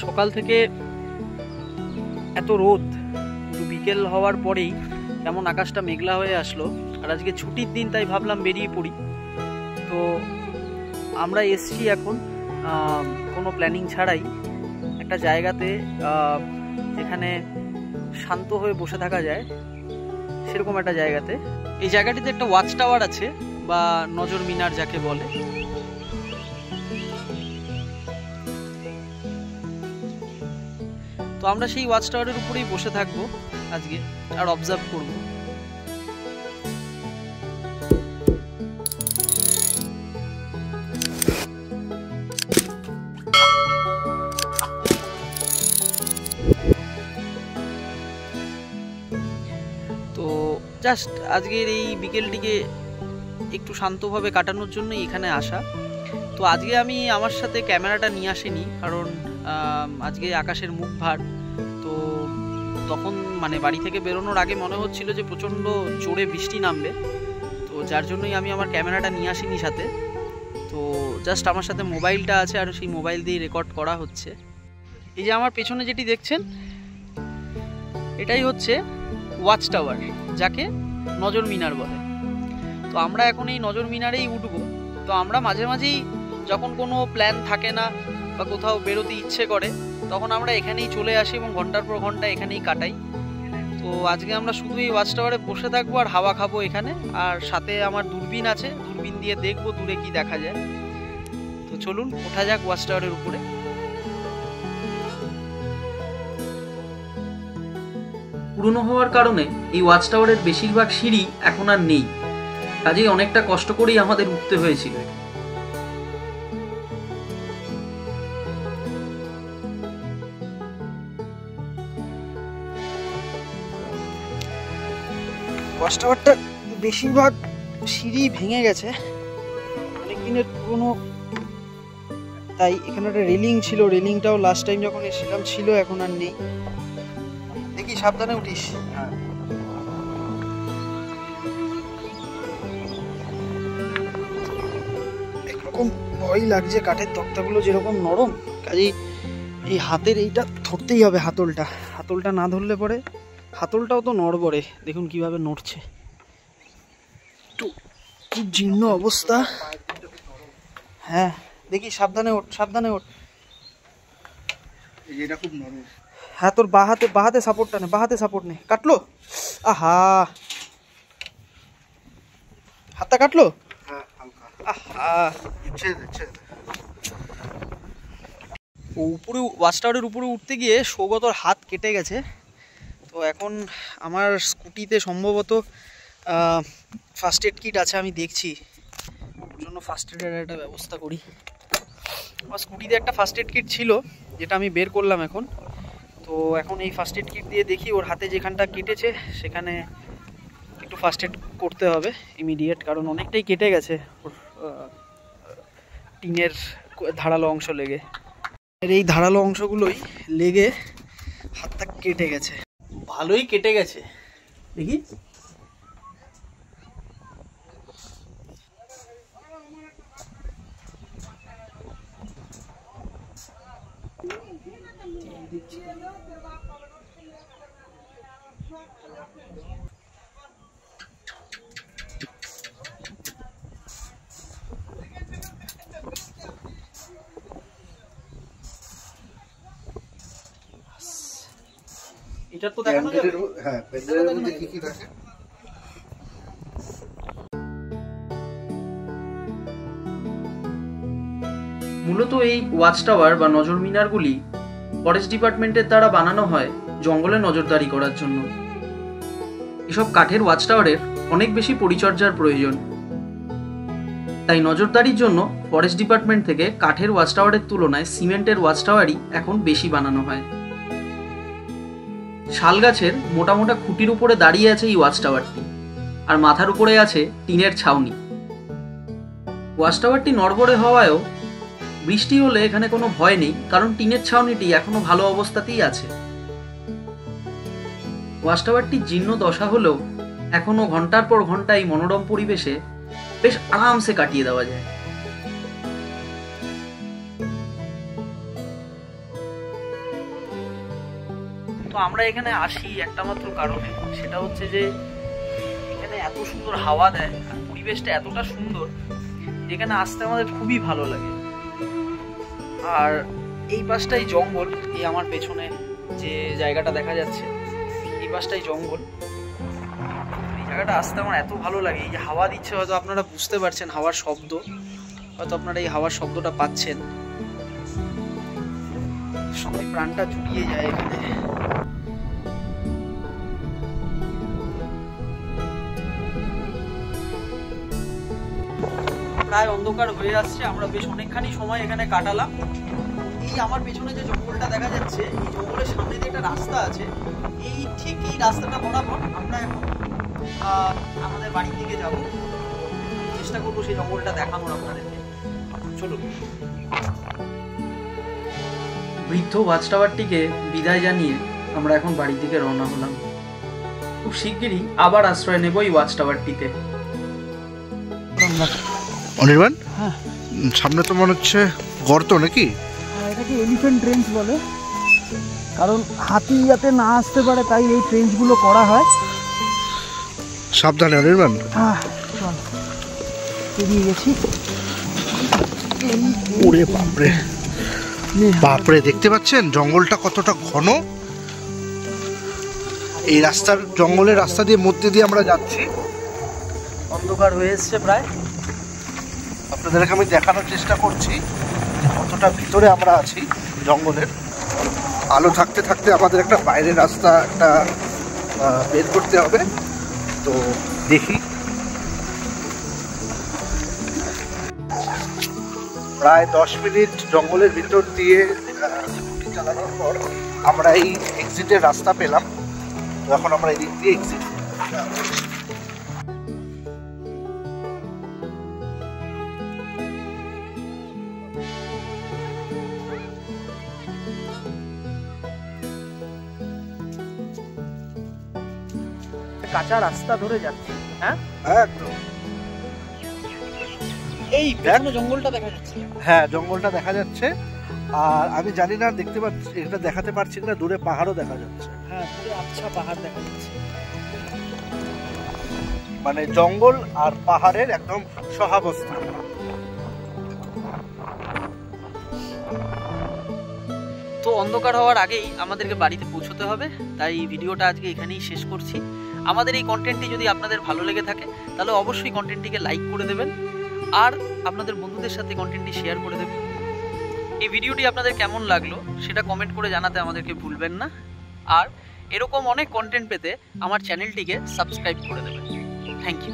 সকাল থেকে এত রোদ, কিন্তু বিকেল হওয়ার পরেই কেমন আকাশটা মেঘলা হয়ে আসলো। আর আজকে ছুটির দিন, তাই ভাবলাম বেরিয়ে পড়ি। তো আমরা এসছি এখন কোনো প্ল্যানিং ছাড়াই একটা জায়গাতে, যেখানে শান্ত হয়ে বসে থাকা যায় সেরকম একটা জায়গাতে। এই জায়গাটিতে একটা ওয়াচ টাওয়ার আছে, বা নজর মিনার যাকে বলে। তো আমরা সেই ওয়াচ টাওয়ারের উপরেই বসে থাকবো আজকে আর অবজার্ভ করব। তো জাস্ট আজকের এই বিকেলটিকে একটু শান্তভাবে কাটানোর জন্য এখানে আসা। তো আজকে আমি আমার সাথে ক্যামেরাটা নিয়ে আসিনি, কারণ আজকে আকাশের মুখ ভার। তো তখন বাড়ি থেকে বেরোনোর আগে মনে হচ্ছিল যে প্রচণ্ড জোরে বৃষ্টি নামবে, তো যার জন্যই আমি আমার ক্যামেরাটা নিয়ে আসিনি সাথে। তো জাস্ট আমার সাথে মোবাইলটা আছে, আর সেই মোবাইল দিয়ে রেকর্ড করা হচ্ছে। এই যে আমার পেছনে যেটি দেখছেন, এটাই হচ্ছে ওয়াচ টাওয়ার, যাকে নজর মিনার বলে। তো আমরা এখন এই নজর মিনারেই উঠবো। তো আমরা মাঝে মাঝেই যখন কোনো প্ল্যান থাকে না বা কোথাও বেরোতে ইচ্ছে করে, তখন আমরা এখানেই চলে আসি এবং ঘন্টার পর ঘন্টা এখানেই কাটাই। তো আজকে আমরা শুধু এই ওয়াচ টাওয়ারে বসে থাকবো আর হাওয়া খাবো এখানে। আর সাথে আমার দূরবীন আছে, দূরবীন দিয়ে দেখবো দূরে কি দেখা যায়। তো চলুন ওঠা যাক ওয়াচ টাওয়ারের উপরে। পুরনো হওয়ার কারণে এই ওয়াচ টাওয়ারের বেশিরভাগ সিঁড়ি এখন আর নেই, কাজেই অনেকটা কষ্ট করেই আমাদের উঠতে হয়েছিল। ওয়াচ টাওয়ারটা বেশিরভাগ সিঁড়ি ভেঙে গেছে, অনেক দিনের পুরনো। তাই এখানে একটা রেলিং ছিল, রেলিংটাও লাস্ট টাইম যখন এসেছিলাম ছিল, এখন আর নেই। দেখি, সাবধানে উঠিস। একরকম ভয় লাগছে, কাঠের তক্তাগুলো যেরকম নরম, কাজেই এই হাতের এইটা ধরতেই হবে। হাতলটা না ধরলে পরে, হাতলটাও তো নড়বড়ে, দেখুন কিভাবে নড়ছে। একটু কি জীর্ণ অবস্থা। হ্যাঁ দেখি, সাবধানে ওঠ। এটা খুব নরম। হ্যাঁ, তোর বাহাতে সাপোর্টটা নে, বাহাতে সাপোর্ট নে। কাটলো? আহা, হাতটা কাটলো? হ্যাঁ, হালকা। আহা, উপরে ওয়াচ টাওয়ারের উপরে উঠতে গিয়ে সৌগতর হাত কেটে গেছে। তো এখন আমার স্কুটিতে সম্ভবত ফার্স্ট এড কিট আছে, আমি দেখছি ওর জন্য ফার্স্ট এডের একটা ব্যবস্থা করি। আমার স্কুটিতে একটা ফার্স্ট এড কিট ছিল, যেটা আমি বের করলাম এখন। তো এখন এই ফার্স্ট এড কিট দিয়ে দেখি ওর হাতে যেখানটা কেটেছে সেখানে একটু ফার্স্ট এড করতে হবে ইমিডিয়েট, কারণ অনেকটাই কেটে গেছে ওর টিনের ধারালো অংশ লেগে। এই ধারালো অংশগুলোই লেগে হাতটা কেটে গেছে, ভালোই কেটে গেছে। দেখি, এটা তো দেখানো যাবে। হ্যাঁ, প্যান্ডেলের মধ্যে কি কি থাকে। মূলত এই ওয়াচ টাওয়ার বা নজর মিনারগুলি ফরেস্ট ডিপার্টমেন্টের দ্বারা বানানো হয় জঙ্গলে নজরদারি করার জন্য। এসব কাঠের ওয়াচ টাওয়ারের অনেক বেশি পরিচর্যার প্রয়োজন, তাই নজরদারির জন্য ফরেস্ট ডিপার্টমেন্ট থেকে কাঠের ওয়াচ টাওয়ারের তুলনায় সিমেন্টের ওয়াচ টাওয়ারই এখন বেশি বানানো হয়। শাল গাছের মোটা মোটা খুঁটির উপরে দাঁড়িয়ে আছে এই ওয়াচ টাওয়ারটি, আর মাথার উপরে আছে টিনের ছাউনি। ওয়াচ টাওয়ারটি নড়বড়ে হওয়ায়ও বৃষ্টি হলে এখানে কোনো ভয় নেই, কারণ টিনের ছাউনিটি এখনো ভালো অবস্থাতেই আছে। ওয়াচ টাওয়ারটি জীর্ণ দশা হলেও এখনো ঘন্টার পর ঘন্টা এই মনোরম পরিবেশে বেশ আরামসে কাটিয়ে দেওয়া যায়। আমরা এখানে আসি একটা মাত্র কারণে, সেটা হচ্ছে যে এখানে এত সুন্দর হাওয়া দেয়, পরিবেশটা এতটা সুন্দর, এখানে আসতে আমাদের খুবই ভালো লাগে। আর এই পাশটাই জঙ্গল, এই আমার পেছনে যে জায়গাটা দেখা যাচ্ছে এই পাশটাই জঙ্গল। এই জায়গাটা আসতে আমার এত ভালো লাগে, এই যে হাওয়া দিচ্ছে, হয়তো আপনারা বুঝতে পারছেন হাওয়ার শব্দ, হয়তো আপনারা এই হাওয়ার শব্দটা পাচ্ছেন, সবাই প্রাণটা জুড়িয়ে যায় এখানে। প্রায় অন্ধকার হয়ে আসছে, আমরা বেশ অনেকখানি সময় এখানে কাটালাম। এই আমার পেছনে যে জঙ্গলটা দেখা যাচ্ছে, এই জঙ্গলের সামনে যে একটা রাস্তা আছে, এই ঠিক এই রাস্তাটা বরাবর আমরা এখন আমাদের বাড়ির দিকে যাব। চেষ্টা করবো সেই জঙ্গলটা দেখানোর আপনাদেরকে। চলুন। বৃদ্ধ ওয়াচ টাওয়ারটিকে বিদায় জানিয়ে আমরা এখন বাড়ির দিকে রওনা হলাম। খুব শিগগিরই আবার আশ্রয় নেব এই ওয়াচ টাওয়ারটিতে। অনির্বাণ, হ্যাঁ, সামনে তো মনে হচ্ছে গর্ত নাকি? এটাকে এলিফ্যান্ট ট্রেঞ্চ বলে, কারণ হাতি যাতে না আসতে পারে তাই এই ট্রেঞ্চগুলো করা হয়। সাবধানে অনির্বাণ। চল, পেরিয়ে গেছি। ওরে বাপরে বাপরে, দেখতে পাচ্ছেন জঙ্গলটা কতটা ঘন। এই রাস্তার জঙ্গলের রাস্তা দিয়ে মধ্যে দিয়ে আমরা যাচ্ছি। অন্ধকার হয়ে এসছে প্রায়, আপনাদেরকে আমি দেখানোর চেষ্টা করছি যে কতটা ভিতরে আমরা আছি জঙ্গলের। আলো থাকতে থাকতে আমাদের একটা বাইরের রাস্তা একটা বের করতে হবে, তো দেখি। প্রায় 10 মিনিট জঙ্গলের ভিতর দিয়ে স্কুটি চালানোর পর আমরা এই এক্সিটের রাস্তা পেলাম। তো এখন আমরা এই দিক দিয়ে এক্সিট। কাঁচা রাস্তা ধরে যাচ্ছি। হ্যাঁ, একদম। এই পেছনে জঙ্গলটা দেখা যাচ্ছে। হ্যাঁ, জঙ্গলটা দেখা যাচ্ছে। আর আমি জানি না দেখতে পাচ্ছি, এটা দেখাতে পারছি না, দূরে পাহাড়ও দেখা যাচ্ছে। হ্যাঁ, দূরে আচ্ছা পাহাড় দেখা যাচ্ছে। মানে জঙ্গল আর পাহাড়ের একদম সহাবস্থান। তো অন্ধকার হওয়ার আগেই আমাদেরকে বাড়িতে পৌঁছতে হবে, তাই ভিডিওটা আজকে এখানেই শেষ করছি। আমাদের এই কন্টেন্টটি যদি আপনাদের ভালো লেগে থাকে তাহলে অবশ্যই কন্টেন্টটিকে লাইক করে দেবেন আর আপনাদের বন্ধুদের সাথে কন্টেন্টটি শেয়ার করে দেবেন। এই ভিডিওটি আপনাদের কেমন লাগলো সেটা কমেন্ট করে জানাতে আমাদেরকে ভুলবেন না। আর এরকম অনেক কন্টেন্ট পেতে আমার চ্যানেলটিকে সাবস্ক্রাইব করে দেবেন। Thank you.